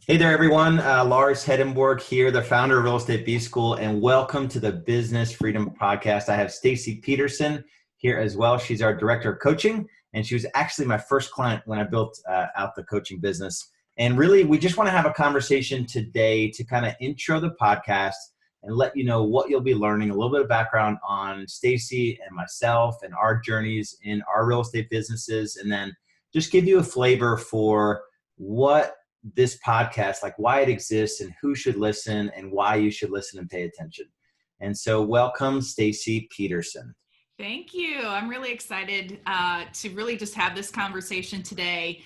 Hey there, everyone. Lars Hedenborg here, the founder of Real Estate B School, and welcome to the Business Freedom Podcast. I have Stacy Peterson here as well. She's our director of coaching, and she was actually my first client when I built out the coaching business. And really, we just want to have a conversation today to kind of intro the podcast and let you know what you'll be learning, a little bit of background on Stacy and myself and our journeys in our real estate businesses, and then just give you a flavor for what this podcast, like why it exists and who should listen and why you should listen and pay attention. And so welcome, Stacy Peterson. Thank you. I'm really excited to really just have this conversation today,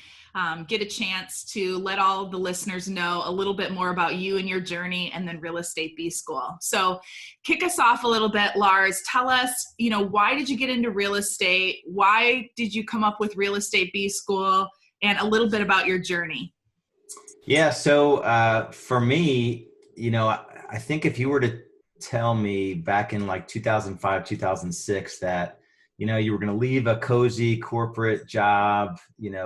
get a chance to let all the listeners know a little bit more about you and your journey, and then Real Estate B School. So kick us off a little bit, Lars. Tell us, why did you get into real estate? Why did you come up with Real Estate B School? And a little bit about your journey. Yeah. So for me, I think if you were to tell me back in like 2005, 2006, that, you were going to leave a cozy corporate job,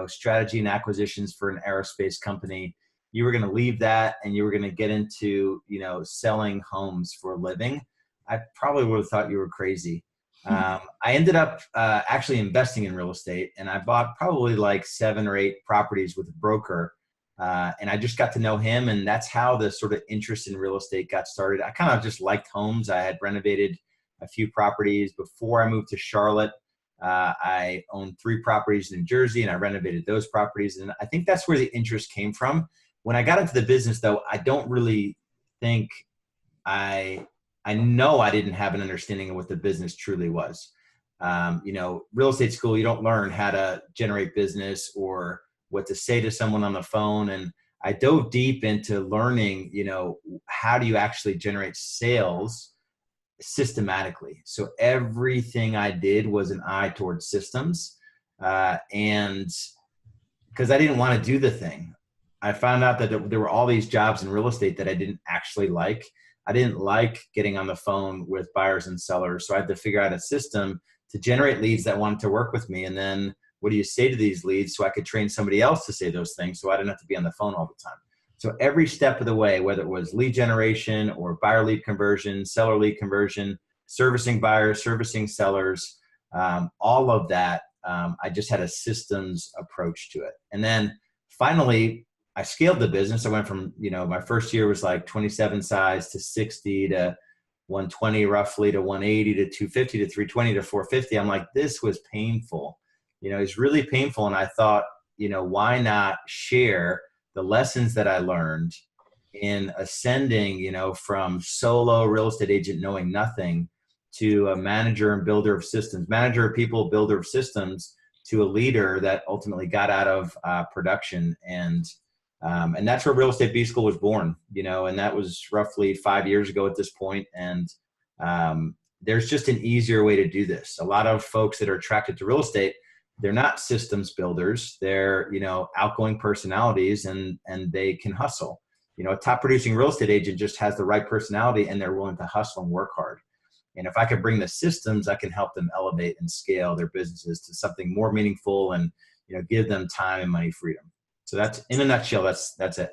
strategy and acquisitions for an aerospace company, you were going to leave that and you were going to get into, selling homes for a living, I probably would have thought you were crazy. I ended up actually investing in real estate, and I bought probably like 7 or 8 properties with a broker. And I just got to know him, and that's how the sort of interest in real estate got started. I kind of just liked homes. I had renovated a few properties before I moved to Charlotte. I owned 3 properties in New Jersey, and I renovated those properties. And I think that's where the interest came from. When I got into the business, though, I don't really think I know I didn't have an understanding of what the business truly was. Real estate school, you don't learn how to generate business or what to say to someone on the phone. And I dove deep into learning, how do you actually generate sales systematically? So everything I did was an eye towards systems. And because I didn't want to do the thing, I found out that there were all these jobs in real estate that I didn't actually like. I didn't like getting on the phone with buyers and sellers. So I had to figure out a system to generate leads that wanted to work with me. And then what do you say to these leads so I could train somebody else to say those things so I didn't have to be on the phone all the time. So every step of the way, whether it was lead generation or buyer lead conversion, seller lead conversion, servicing buyers, servicing sellers, all of that, I just had a systems approach to it. And then finally, I scaled the business. I went from, my first year was like 27 size to 60 to 120 roughly to 180 to 250 to 320 to 450. I'm like, this was painful. It's really painful. And I thought, why not share the lessons that I learned in ascending, from solo real estate agent knowing nothing to a manager and builder of systems, manager of people, builder of systems, to a leader that ultimately got out of production. And that's where Real Estate B School was born, and that was roughly 5 years ago at this point. And there's just an easier way to do this. A lot of folks that are attracted to real estate, they're not systems builders. They're, outgoing personalities, and they can hustle. A top producing real estate agent just has the right personality, and they're willing to hustle and work hard. And if I could bring the systems, I can help them elevate and scale their businesses to something more meaningful and, give them time and money freedom. So that's, in a nutshell, that's it.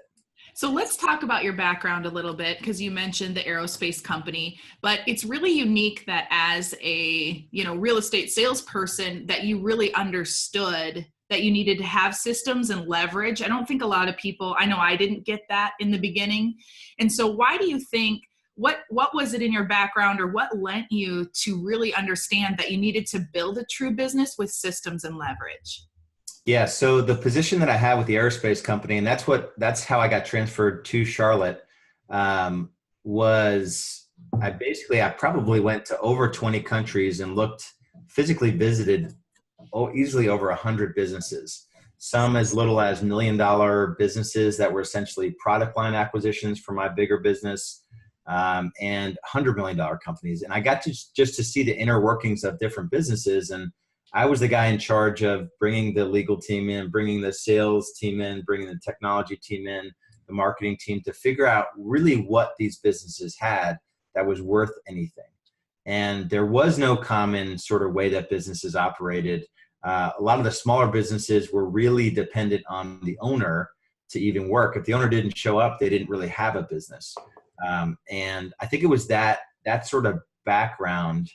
So let's talk about your background a little bit, because you mentioned the aerospace company, but it's really unique that as a, real estate salesperson, that you really understood that you needed to have systems and leverage. I don't think a lot of people, I know I didn't get that in the beginning. And so why do you think, what was it in your background, or what lent you to really understand that you needed to build a true business with systems and leverage? Yeah. So the position that I had with the aerospace company, and that's how I got transferred to Charlotte, was I probably went to over 20 countries and physically visited easily over 100 businesses, some as little as $1 million businesses that were essentially product line acquisitions for my bigger business, and $100 million companies. And I got to just to see the inner workings of different businesses. And I was the guy in charge of bringing the legal team in, bringing the sales team in, bringing the technology team in, the marketing team, to figure out really what these businesses had that was worth anything. And there was no common sort of way that businesses operated. A lot of the smaller businesses were really dependent on the owner to even work. If the owner didn't show up, they didn't really have a business. And I think it was that sort of background,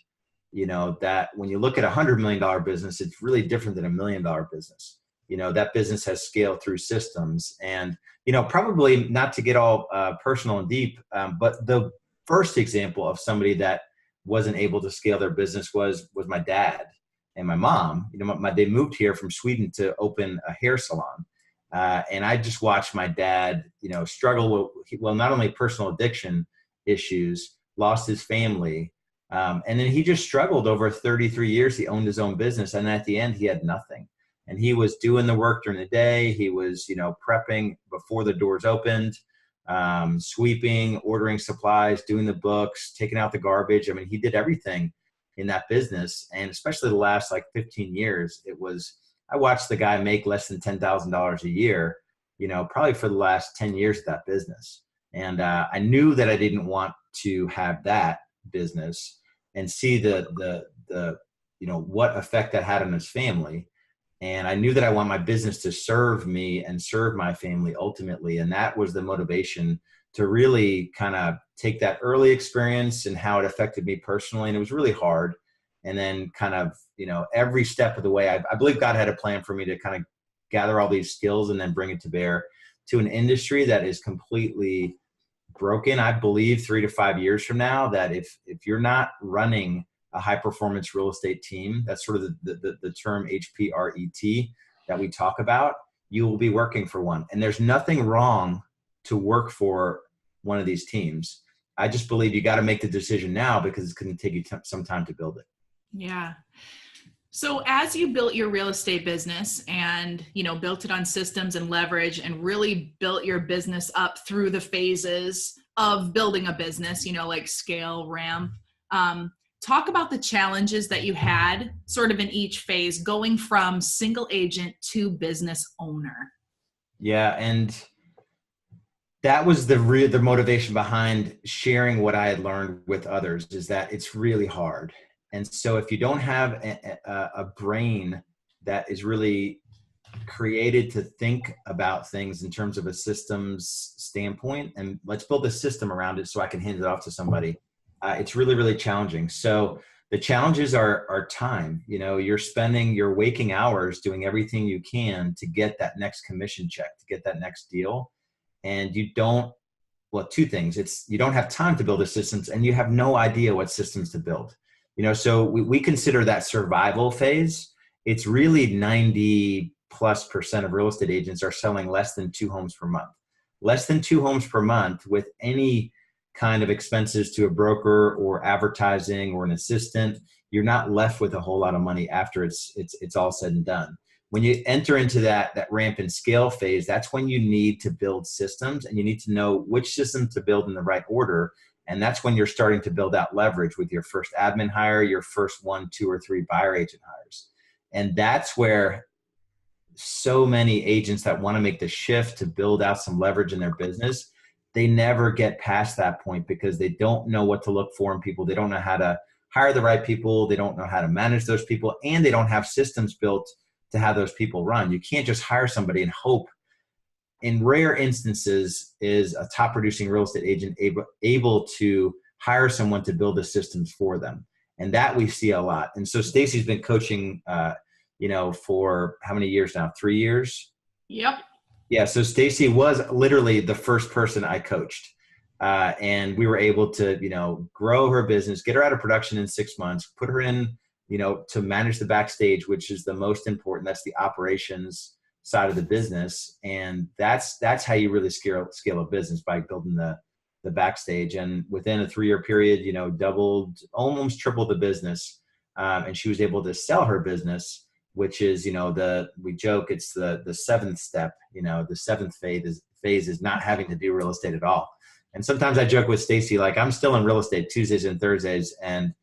that when you look at $100 million business, it's really different than $1 million business. That business has scaled through systems. And, probably not to get all personal and deep, but the first example of somebody that wasn't able to scale their business was my dad and my mom. They moved here from Sweden to open a hair salon. And I just watched my dad, struggle with, not only personal addiction issues, lost his family. And then he just struggled over 33 years. He owned his own business. And at the end, he had nothing. And he was doing the work during the day. He was, prepping before the doors opened, sweeping, ordering supplies, doing the books, taking out the garbage. I mean, he did everything in that business. And especially the last 15 years, I watched the guy make less than $10,000 a year, probably for the last 10 years of that business. And I knew that I didn't want to have that business and see the what effect that had on his family. And I knew that I want my business to serve me and serve my family ultimately. And that was the motivation to really kind of take that early experience and how it affected me personally. And it was really hard. And then kind of, every step of the way, I believe God had a plan for me to kind of gather all these skills and then bring it to bear to an industry that is completely broken. I believe 3 to 5 years from now that if you're not running a high performance real estate team, that's sort of the term HPRET that we talk about, you will be working for one. And there's nothing wrong to work for one of these teams. I just believe you got to make the decision now because it's going to take you some time to build it. Yeah. So as you built your real estate business and, built it on systems and leverage and really built your business up through the phases of building a business, like scale, ramp, talk about the challenges that you had sort of in each phase going from single agent to business owner. Yeah. And that was the motivation behind sharing what I had learned with others, is that it's really hard. And so if you don't have a brain that is really created to think about things in terms of a systems standpoint, and let's build a system around it so I can hand it off to somebody, it's really, really challenging. So the challenges are time. You're spending your waking hours doing everything you can to get that next commission check, to get that next deal. And two things. You don't have time to build the systems and you have no idea what systems to build. So we consider that survival phase. It's really 90+% of real estate agents are selling less than 2 homes per month. Less than 2 homes per month with any kind of expenses to a broker or advertising or an assistant. You're not left with a whole lot of money after it's all said and done. When you enter into that ramp and scale phase, that's when you need to build systems and you need to know which system to build in the right order. And that's when you're starting to build out leverage with your first admin hire, your first 1, 2, or 3 buyer agent hires. And that's where so many agents that want to make the shift to build out some leverage in their business, they never get past that point because they don't know what to look for in people. They don't know how to hire the right people. They don't know how to manage those people, and they don't have systems built to have those people run. You can't just hire somebody and hope. In rare instances is a top producing real estate agent able to hire someone to build the systems for them. And that we see a lot. And so Stacy's been coaching, for how many years now? 3 years? Yep. Yeah. So Stacy was literally the first person I coached. And we were able to, grow her business, get her out of production in 6 months, put her in, to manage the backstage, which is the most important. That's the operations side of the business. And that's how you really scale a business, by building the backstage. And within a 3-year period, doubled, almost tripled the business. And she was able to sell her business, which is, we joke, it's the 7th step, the 7th phase is not having to do real estate at all. And sometimes I joke with Stacy, I'm still in real estate Tuesdays and Thursdays. And,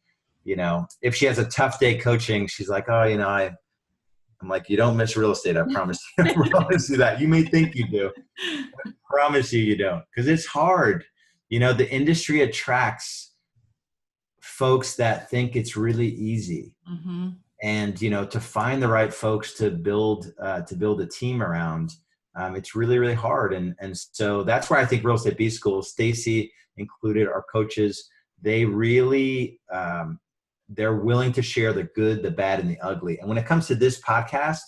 if she has a tough day coaching, she's like, oh, I'm like, you don't miss real estate. I promise you. I promise you that. You may think you do. I promise you don't, because it's hard. The industry attracts folks that think it's really easy. Mm-hmm. And, to find the right folks to build a team around, It's really, really hard. And so that's where I think Real Estate B School, Stacy included, our coaches, they really, they're willing to share the good, the bad, and the ugly. And when it comes to this podcast,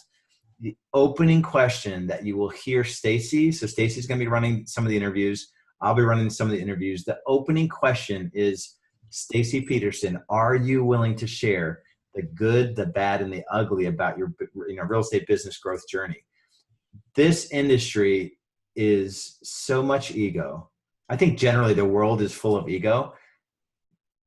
the opening question that you will hear Stacy, so Stacy's going to be running some of the interviews. I'll be running some of the interviews. The opening question is, Stacy Peterson, are you willing to share the good, the bad, and the ugly about your real estate business growth journey? This industry is so much ego. I think generally the world is full of ego.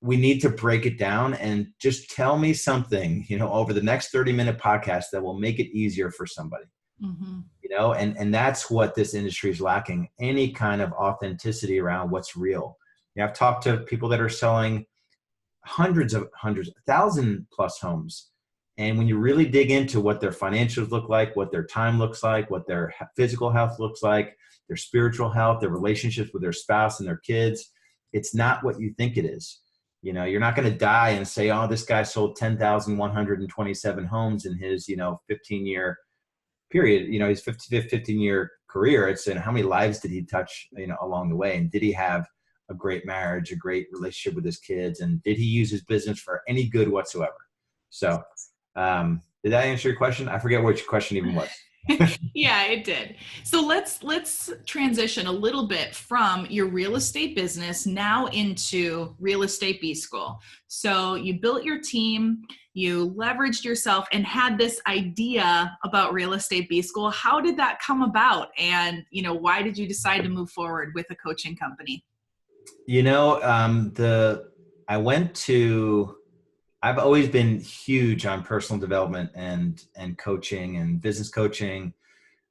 We need to break it down and just tell me something, over the next 30-minute podcast that will make it easier for somebody. Mm-hmm. And that's what this industry is lacking, any kind of authenticity around what's real. I've talked to people that are selling hundreds, 1,000+ homes. And when you really dig into what their financials look like, what their time looks like, what their physical health looks like, their spiritual health, their relationships with their spouse and their kids, it's not what you think it is. You're not going to die and say, oh, this guy sold 10,127 homes in his, 15-year period, his 15-year career. It's in how many lives did he touch, along the way? And did he have a great marriage, a great relationship with his kids? And did he use his business for any good whatsoever? So did that answer your question? I forget which question even was. Yeah, it did. So let's transition a little bit from your real estate business now into Real Estate B School. So you built your team, you leveraged yourself and had this idea about Real Estate B School. How did that come about? And, why did you decide to move forward with a coaching company? I've always been huge on personal development and coaching and business coaching.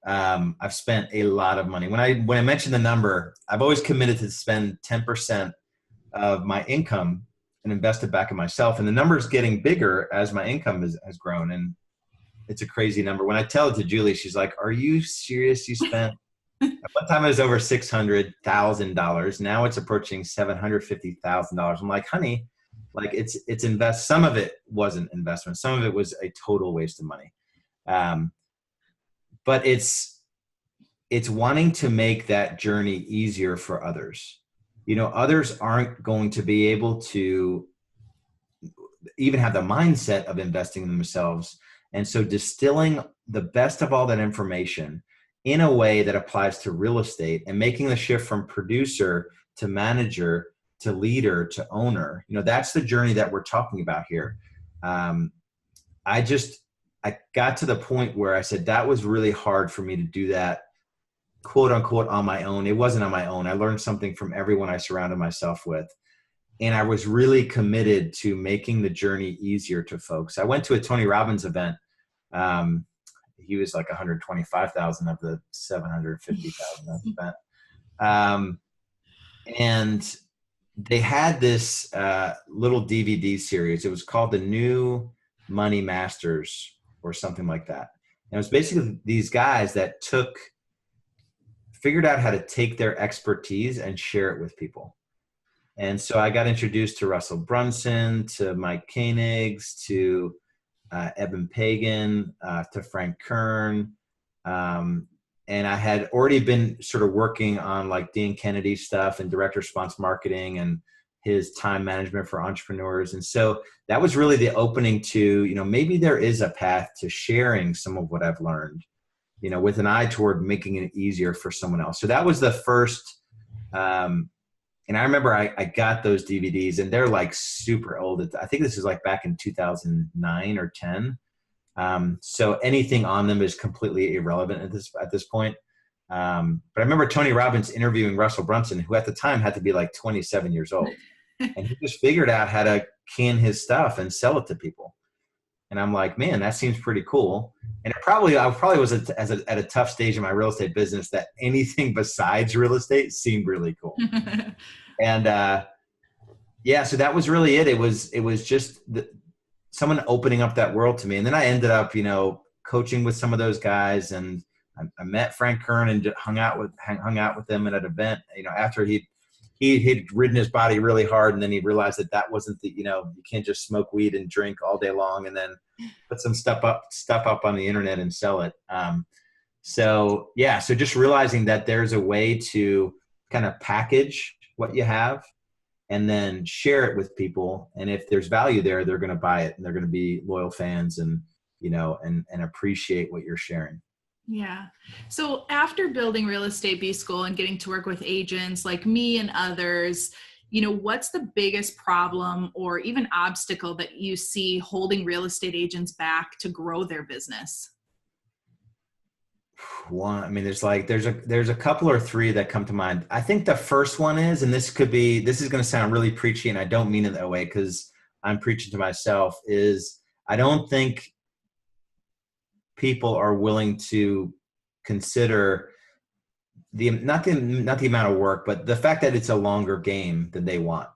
I've spent a lot of money. When I mentioned the number, I've always committed to spend 10% of my income and invest it back in myself. And the number is getting bigger as my income has grown. And it's a crazy number. When I tell it to Julie, she's like, are you serious? You spent, at one time it was over $600,000. Now it's approaching $750,000. I'm like, honey, it's invest. Some of it wasn't investment. Some of it was a total waste of money. But it's wanting to make that journey easier for others. Others aren't going to be able to even have the mindset of investing in themselves. And so distilling the best of all that information in a way that applies to real estate and making the shift from producer to manager to leader to owner, that's the journey that we're talking about here. I got to the point where I said that was really hard for me to do that, quote unquote, on my own. It wasn't on my own. I learned something from everyone I surrounded myself with. And I was really committed to making the journey easier to folks. I went to a Tony Robbins event. He was like 125,000 of the 750,000 of the event. And they had this little DVD series. It was called The New Money Masters or something like that. And it was basically these guys that figured out how to take their expertise and share it with people. And so I got introduced to Russell Brunson, to Mike Koenigs, to Eben Pagan, to Frank Kern. And I had already been sort of working on like Dan Kennedy stuff and direct response marketing and his time management for entrepreneurs. And so that was really the opening to, maybe there is a path to sharing some of what I've learned, with an eye toward making it easier for someone else. So that was the first, and I remember I got those DVDs and they're like super old. I think this is like back in 2009 or 10. So anything on them is completely irrelevant at this point. But I remember Tony Robbins interviewing Russell Brunson, who at the time had to be like 27 years old. And he just figured out how to can his stuff and sell it to people. And I'm like, man, that seems pretty cool. And I probably was at a tough stage in my real estate business that anything besides real estate seemed really cool. And so that was really it. It was just someone opening up that world to me. And then I ended up, coaching with some of those guys, and I met Frank Kern and hung out with them at an event, after he'd ridden his body really hard. And then he realized that wasn't you can't just smoke weed and drink all day long and then put some stuff up on the internet and sell it. So yeah, so just realizing that there's a way to kind of package what you have and then share it with people. And if there's value there, they're going to buy it and they're going to be loyal fans and, and appreciate what you're sharing. Yeah. So after building Real Estate B School and getting to work with agents like me and others, what's the biggest problem or even obstacle that you see holding real estate agents back to grow their business? One, I mean, there's a couple or three that come to mind. I think the first one is, and this is going to sound really preachy, and I don't mean it that way because I'm preaching to myself, is I don't think people are willing to consider not the amount of work, but the fact that it's a longer game than they want.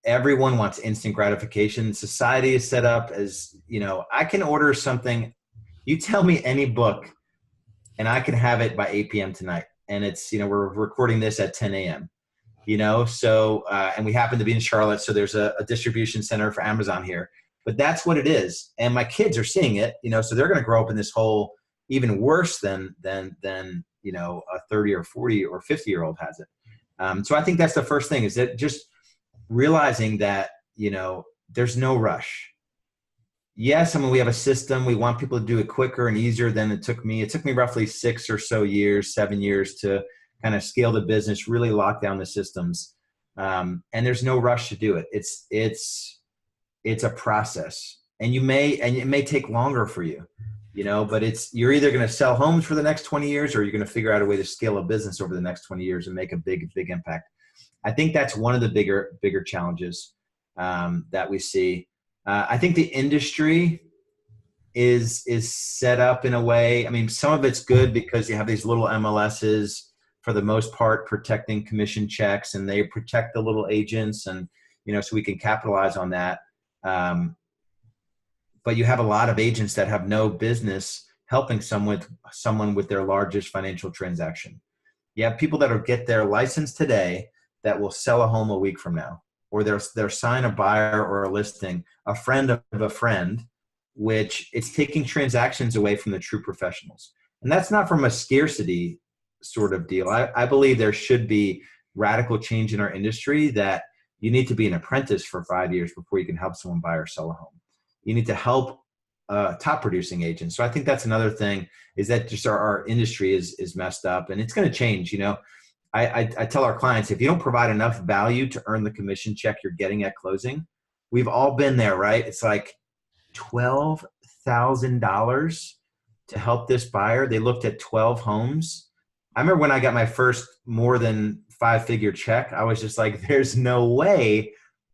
Everyone wants instant gratification. Society is set up as, I can order something. You tell me any book and I can have it by 8 p.m. tonight. And it's, we're recording this at 10 a.m., so, and we happen to be in Charlotte. So there's a distribution center for Amazon here, but that's what it is. And my kids are seeing it, so they're going to grow up in this whole, even worse than a 30 or 40 or 50-year-old has it. So I think that's the first thing, is that just realizing that, there's no rush. Yes, I mean, we have a system. We want people to do it quicker and easier than it took me. It took me roughly 6 or so years, 7 years to kind of scale the business, really lock down the systems. And there's no rush to do it. It's a process, and it may take longer for you, but you're either going to sell homes for the next 20 years, or you're going to figure out a way to scale a business over the next 20 years and make a big, big impact. I think that's one of the bigger challenges that we see. I think the industry is set up in a way. I mean, some of it's good because you have these little MLSs, for the most part, protecting commission checks, and they protect the little agents, and so we can capitalize on that. But you have a lot of agents that have no business helping someone with their largest financial transaction. You have people that will get their license today that will sell a home a week from now, or they'll sign a buyer or a listing, a friend of a friend, which it's taking transactions away from the true professionals. And that's not from a scarcity sort of deal. I believe there should be radical change in our industry, that you need to be an apprentice for 5 years before you can help someone buy or sell a home. You need to help top producing agents. So I think that's another thing, is that just our industry is messed up, and it's going to change. I tell our clients, if you don't provide enough value to earn the commission check you're getting at closing, we've all been there, right? It's like $12,000 to help this buyer. They looked at 12 homes. I remember when I got my first more than 5-figure check, I was just like, there's no way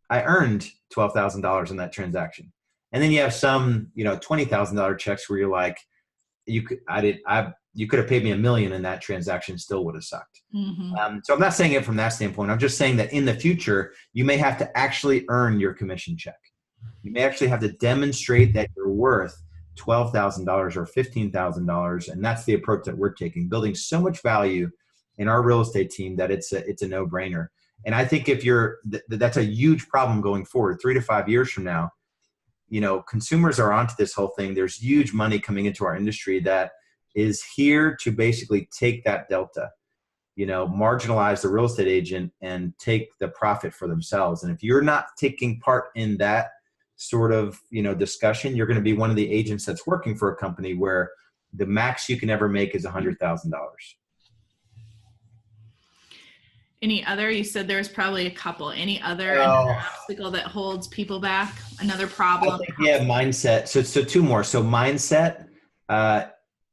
I earned $12,000 in that transaction. And then you have some, $20,000 checks where you're like, you could have paid me $1 million and that transaction still would have sucked. Mm-hmm. So I'm not saying it from that standpoint. I'm just saying that in the future, you may have to actually earn your commission check. You may actually have to demonstrate that you're worth $12,000 or $15,000. And that's the approach that we're taking, building so much value in our real estate team that it's a no-brainer. And I think that's a huge problem going forward, 3 to 5 years from now. Consumers are onto this whole thing. There's huge money coming into our industry that is here to basically take that delta, marginalize the real estate agent and take the profit for themselves. And if you're not taking part in that sort of, discussion, you're going to be one of the agents that's working for a company where the max you can ever make is $100,000. You said there's probably a couple, another obstacle that holds people back, another problem? I think, yeah, mindset. So 2 more. So mindset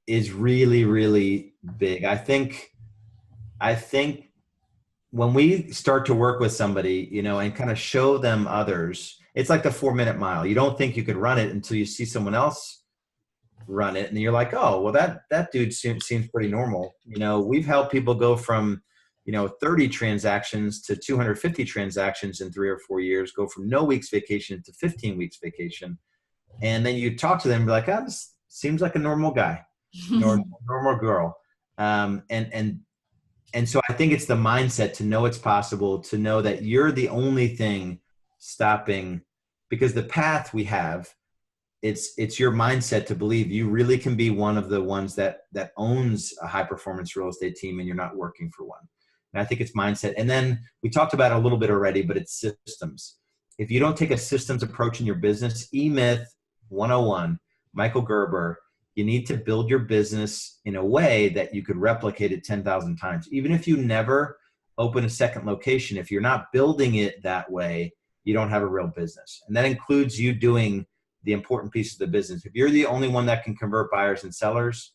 is really, really big. I think when we start to work with somebody, and kind of show them others, it's like the 4-minute mile. You don't think you could run it until you see someone else run it. And you're like, oh, well, that dude seems pretty normal. We've helped people go from, 30 transactions to 250 transactions in 3 or 4 years, go from no weeks vacation to 15 weeks vacation. And then you talk to them and be like, oh, this seems like a normal guy, normal girl. And so I think it's the mindset to know it's possible, to know that you're the only thing stopping, because the path we have it's your mindset to believe you really can be one of the ones that owns a high performance real estate team, and you're not working for one. And I think it's mindset. And then we talked about it a little bit already, but it's systems. If you don't take a systems approach in your business, E-Myth 101, Michael Gerber, you need to build your business in a way that you could replicate it 10,000 times. Even if you never open a second location, if you're not building it that way, you don't have a real business. And that includes you doing the important piece of the business. If you're the only one that can convert buyers and sellers,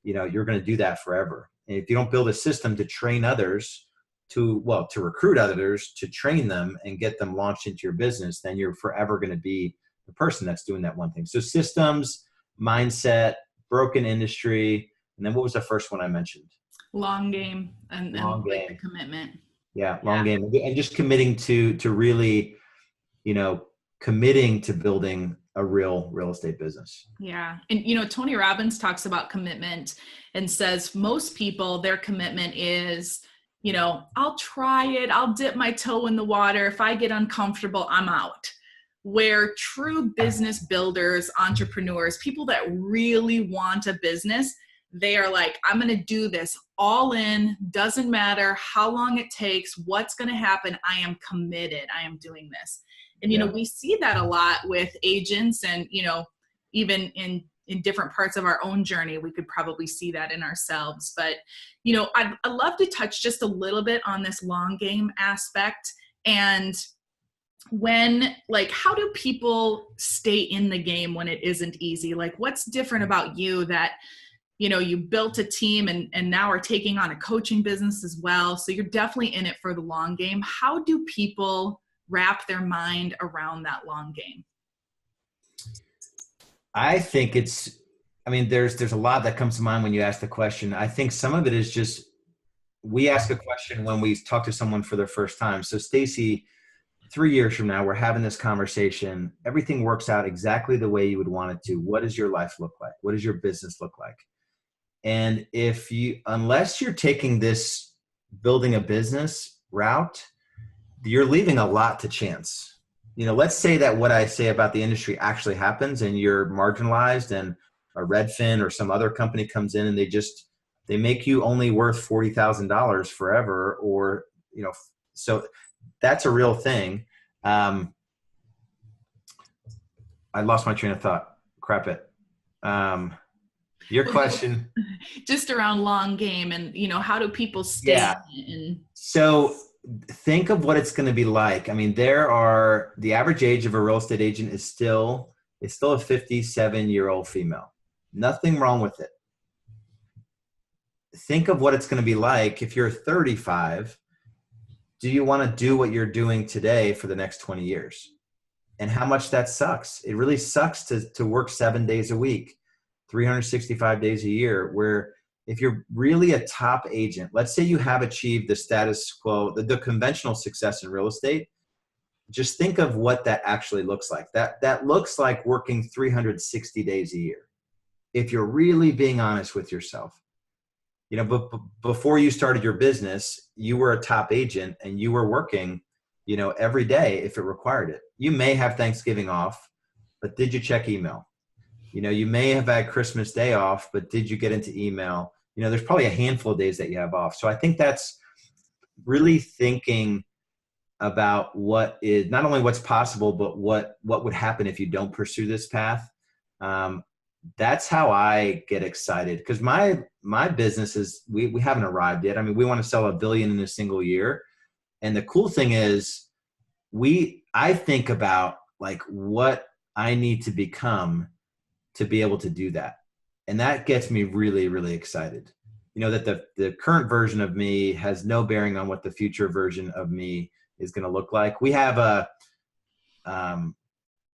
you're going to do that forever. And if you don't build a system to train others, to recruit others, to train them and get them launched into your business, then you're forever going to be the person that's doing that one thing. So systems, mindset, broken industry. And then what was the first one I mentioned? Long game and like the commitment. Yeah, long game. And just committing to really, committing to building a real estate business. Yeah. And, Tony Robbins talks about commitment and says most people, their commitment is, I'll try it. I'll dip my toe in the water. If I get uncomfortable, I'm out. Where true business builders, entrepreneurs, people that really want a business, they are like, I'm going to do this all in. Doesn't matter how long it takes, what's going to happen. I am committed. I am doing this. And, we see that a lot with agents and, even in different parts of our own journey, we could probably see that in ourselves. But, I'd love to touch just a little bit on this long game aspect. And how do people stay in the game when it isn't easy? Like, what's different about you that, you built a team and now are taking on a coaching business as well. So you're definitely in it for the long game. How do people wrap their mind around that long game? I think there's a lot that comes to mind when you ask the question. I think some of it is just, we ask a question when we talk to someone for their first time. So Stacy, 3 years from now, we're having this conversation. Everything works out exactly the way you would want it to. What does your life look like? What does your business look like? And unless you're taking this building a business route, you're leaving a lot to chance. Let's say that what I say about the industry actually happens and you're marginalized and a Redfin or some other company comes in and they make you only worth $40,000 forever, or, so that's a real thing. I lost my train of thought. Crap it. Your question. Just around long game and, how do people stay? Yeah. So think of what it's going to be like. The average age of a real estate agent is still a 57-year-old female. Nothing wrong with it. Think of what it's going to be like if you're 35. Do you want to do what you're doing today for the next 20 years? And how much that sucks. It really sucks to work 7 days a week, 365 days a year, where if you're really a top agent, let's say you have achieved the status quo, the conventional success in real estate, just think of what that actually looks like. That looks like working 360 days a year. If you're really being honest with yourself. But before you started your business, you were a top agent and you were working, every day if it required it. You may have Thanksgiving off, but did you check email? You may have had Christmas Day off, but did you get into email? There's probably a handful of days that you have off. So I think that's really thinking about what is not only what's possible, but what would happen if you don't pursue this path. That's how I get excited, because my business is, we haven't arrived yet. We want to sell $1 billion in a single year. And the cool thing is I think about like what I need to become to be able to do that. And that gets me really, really excited. That the current version of me has no bearing on what the future version of me is going to look like. We have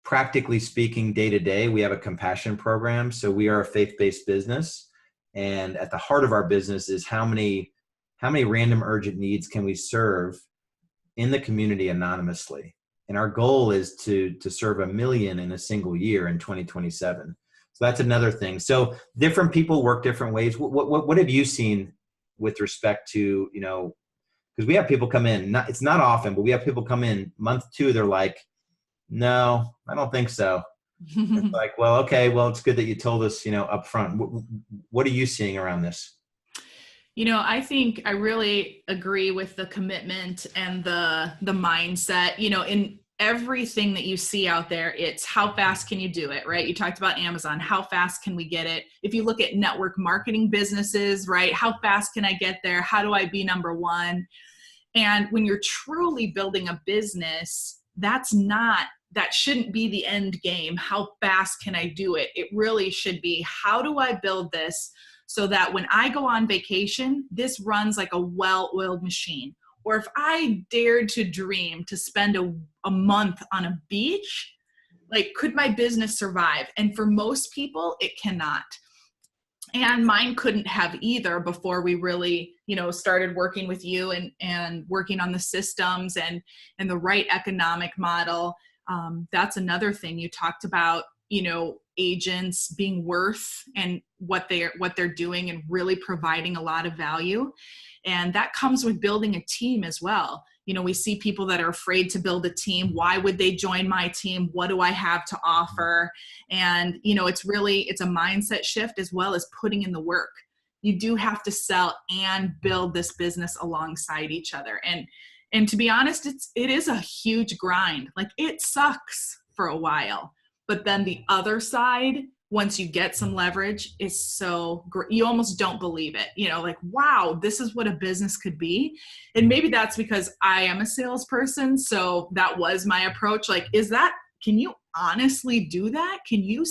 practically speaking, day to day, we have a compassion program. So we are a faith-based business. And at the heart of our business is how many random urgent needs can we serve in the community anonymously. And our goal is to serve 1 million in a single year in 2027. So that's another thing. So different people work different ways. What have you seen with respect to, because we have people come in, it's not often, but we have people come in month 2, they're like, no, I don't think so. It's like, well, okay, well, it's good that you told us, up front. What are you seeing around this? I think I really agree with the commitment and the mindset. In everything that you see out there, it's how fast can you do it, right? You talked about Amazon. How fast can we get it? If you look at network marketing businesses, right? How fast can I get there? How do I be number one? And when you're truly building a business, that shouldn't be the end game. How fast can I do it? It really should be, how do I build this so that when I go on vacation, this runs like a well-oiled machine? Or if I dared to dream to spend a month on a beach, like, could my business survive? And for most people, it cannot. And mine couldn't have either before we really, started working with you and working on the systems and the right economic model. That's another thing you talked about, agents being worth and what they're doing and really providing a lot of value. And that comes with building a team as well. We see people that are afraid to build a team. Why would they join my team? What do I have to offer? And, it's a mindset shift as well as putting in the work. You do have to sell and build this business alongside each other. And to be honest, it is a huge grind. Like, it sucks for a while, but then the other side, once you get some leverage, is so great. You almost don't believe it, like, wow, this is what a business could be. And maybe that's because I am a salesperson. So that was my approach. Like, can you honestly do that? Can you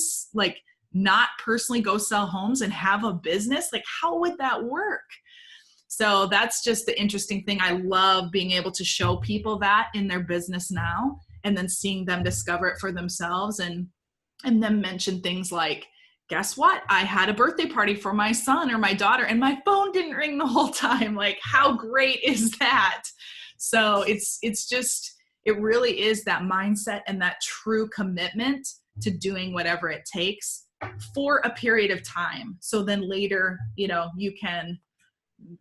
not personally go sell homes and have a business? Like, how would that work? So that's just the interesting thing. I love being able to show people that in their business now, and then seeing them discover it for themselves and then mention things like, guess what? I had a birthday party for my son or my daughter and my phone didn't ring the whole time. Like, how great is that? So it really is that mindset and that true commitment to doing whatever it takes for a period of time. So then later, you can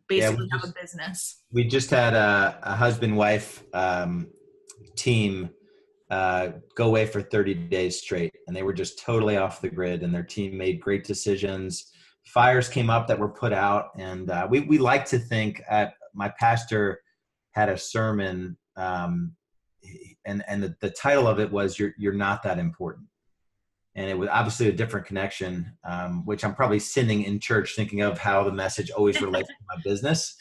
basically have a business. We just had a husband-wife team go away for 30 days straight, and they were just totally off the grid, and their team made great decisions. Fires came up that were put out, and we like to think my pastor had a sermon, and the title of it was you're not that important. And it was obviously a different connection, which I'm probably sinning in church thinking of how the message always relates to my business.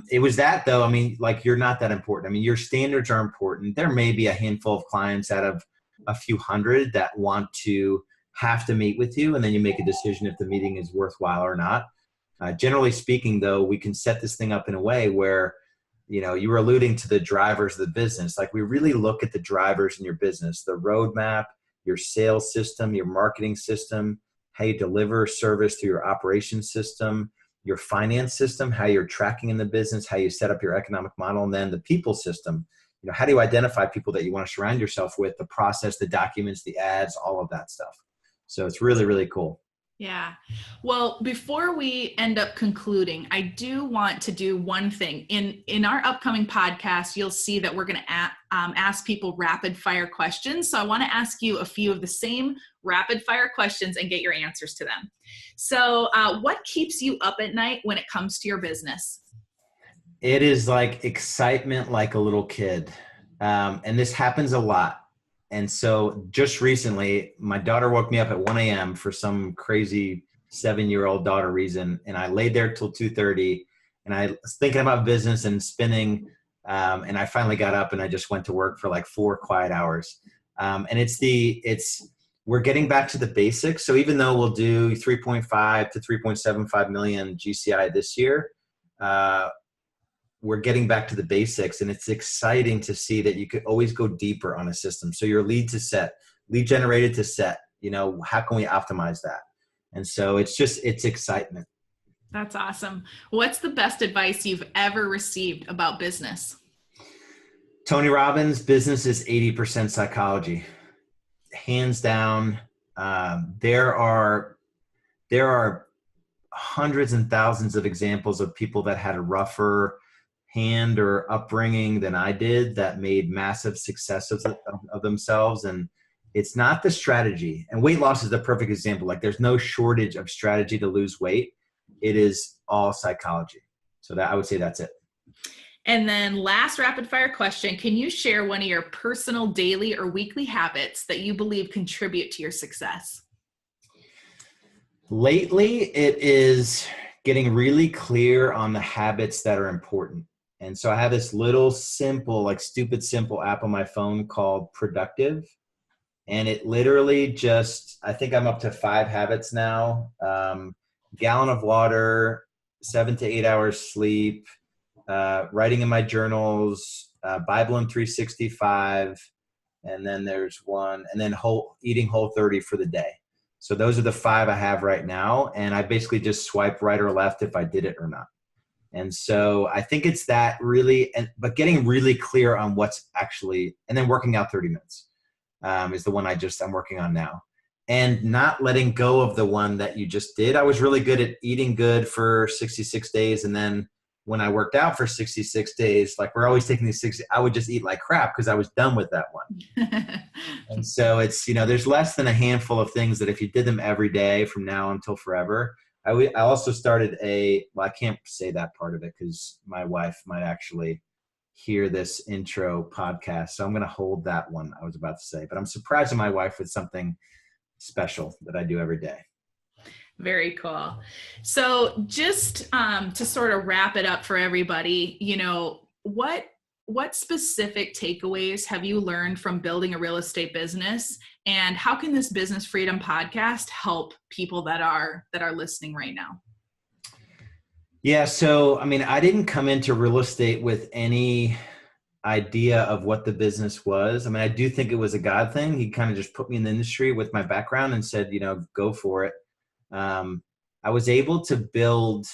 It was that, though. I mean, like, you're not that important. I mean, your standards are important. There may be a handful of clients out of a few hundred that want to have to meet with you, and then you make a decision if the meeting is worthwhile or not. Generally speaking, though, we can set this thing up in a way where, you were alluding to the drivers of the business. Like, we really look at the drivers in your business, the roadmap, your sales system, your marketing system, how you deliver service through your operations system, your finance system, how you're tracking in the business, how you set up your economic model, and then the people system. How do you identify people that you want to surround yourself with, the process, the documents, the ads, all of that stuff. So it's really, really cool. Yeah. Well, before we end up concluding, I do want to do one thing. In our upcoming podcast, you'll see that we're going to ask people rapid fire questions. So I want to ask you a few of the same rapid fire questions and get your answers to them. So what keeps you up at night when it comes to your business? It is like excitement, like a little kid. And this happens a lot. And so just recently, my daughter woke me up at 1 a.m. for some crazy 7-year-old daughter reason. And I laid there till 2:30, and I was thinking about business and spinning. And I finally got up and I just went to work for like 4 quiet hours. And we're getting back to the basics. So even though we'll do 3.5 to 3.75 million GCI this year, we're getting back to the basics, and it's exciting to see that you could always go deeper on a system. So your lead generated to set, how can we optimize that? And so it's excitement. That's awesome. What's the best advice you've ever received about business? Tony Robbins, business is 80% psychology. Hands down. There are hundreds and thousands of examples of people that had a rougher hand or upbringing than I did that made massive successes of themselves. And, It's not the strategy. And weight loss is the perfect example. Like there's no shortage of strategy to lose weight. It is all psychology. So that I would say that's it. And then last rapid fire question, can you share one of your personal daily or weekly habits that you believe contribute to your success? Lately, it is getting really clear on the habits that are important. And so I have this little simple, like stupid simple app on my phone called Productive. And it literally just, I think I'm up to 5 habits now. Gallon of water, 7 to 8 hours sleep, writing in my journals, Bible in 365, and then there's one, and then eating Whole30 for the day. So those are the 5 I have right now, and I basically just swipe right or left if I did it or not. And so I think it's that really, but getting really clear on what's actually, and then working out 30 minutes is the one I'm working on now. And not letting go of the one that you just did. I was really good at eating good for 66 days, and then when I worked out for 66 days, like we're always taking these 60, I would just eat like crap because I was done with that one. And so it's, there's less than a handful of things that if you did them every day from now until forever. I also started I can't say that part of it because my wife might actually hear this intro podcast. So I'm going to hold that one I was about to say, but I'm surprising my wife with something special that I do every day. Very cool. So just to sort of wrap it up for everybody, what specific takeaways have you learned from building a real estate business, and how can this Business Freedom podcast help people that are listening right now? Yeah. So, I didn't come into real estate with any idea of what the business was. I do think it was a God thing. He kind of just put me in the industry with my background and said, go for it. I was able to build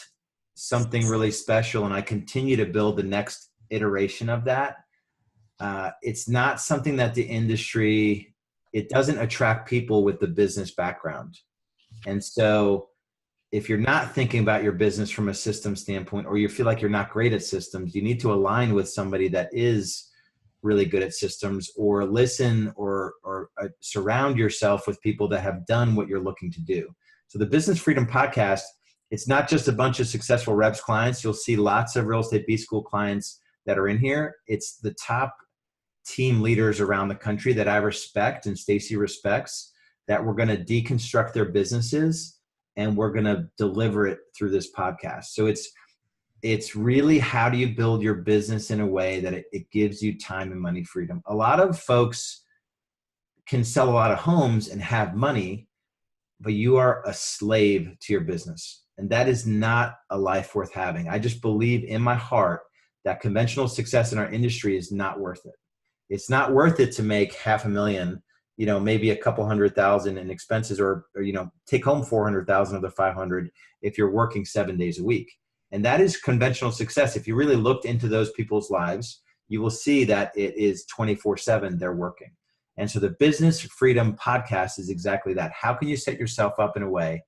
something really special, and I continue to build the next iteration of that. It's not something that the industry, it doesn't attract people with the business background. And so if you're not thinking about your business from a system standpoint, or you feel like you're not great at systems, you need to align with somebody that is really good at systems, or listen or surround yourself with people that have done what you're looking to do. So the Business Freedom Podcast, it's not just a bunch of successful reps clients. You'll see lots of real estate B school clients that are in here. It's the top team leaders around the country that I respect and Stacy respects, that we're going to deconstruct their businesses and we're going to deliver it through this podcast. So it's really, how do you build your business in a way that it gives you time and money freedom? A lot of folks can sell a lot of homes and have money, but you are a slave to your business. And that is not a life worth having. I just believe in my heart that conventional success in our industry is not worth it. It's not worth it to make $500,000, maybe a couple $100,000 in expenses, or take home $400,000 of the 500 if you're working 7 days a week. And that is conventional success. If you really looked into those people's lives, you will see that it is 24/7 they're working. And so the Business Freedom Podcast is exactly that. How can you set yourself up in a way,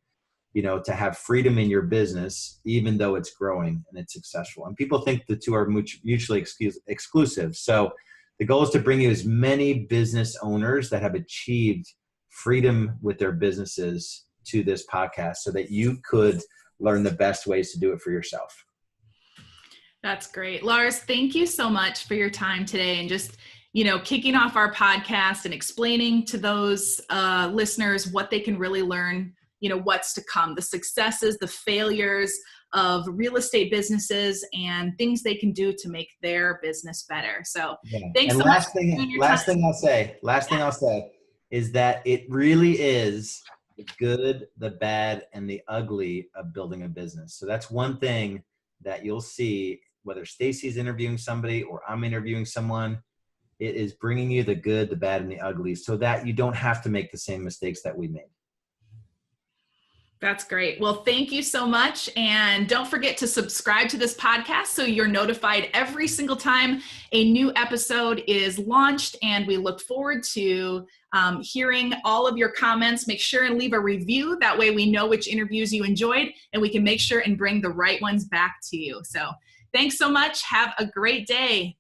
to have freedom in your business, even though it's growing and it's successful? And people think the two are mutually exclusive. So the goal is to bring you as many business owners that have achieved freedom with their businesses to this podcast, so that you could learn the best ways to do it for yourself. That's great. Lars, thank you so much for your time today, and just kicking off our podcast and explaining to those listeners what they can really learn, what's to come, the successes, the failures of real estate businesses, and things they can do to make their business better. So thanks so much. Last thing I'll say is that it really is the good, the bad, and the ugly of building a business. So that's one thing that you'll see, whether Stacy's interviewing somebody or I'm interviewing someone. It is bringing you the good, the bad, and the ugly, so that you don't have to make the same mistakes that we made. That's great. Well, thank you so much. And don't forget to subscribe to this podcast so you're notified every single time a new episode is launched. And we look forward to hearing all of your comments. Make sure and leave a review. That way we know which interviews you enjoyed, and we can make sure and bring the right ones back to you. So thanks so much. Have a great day.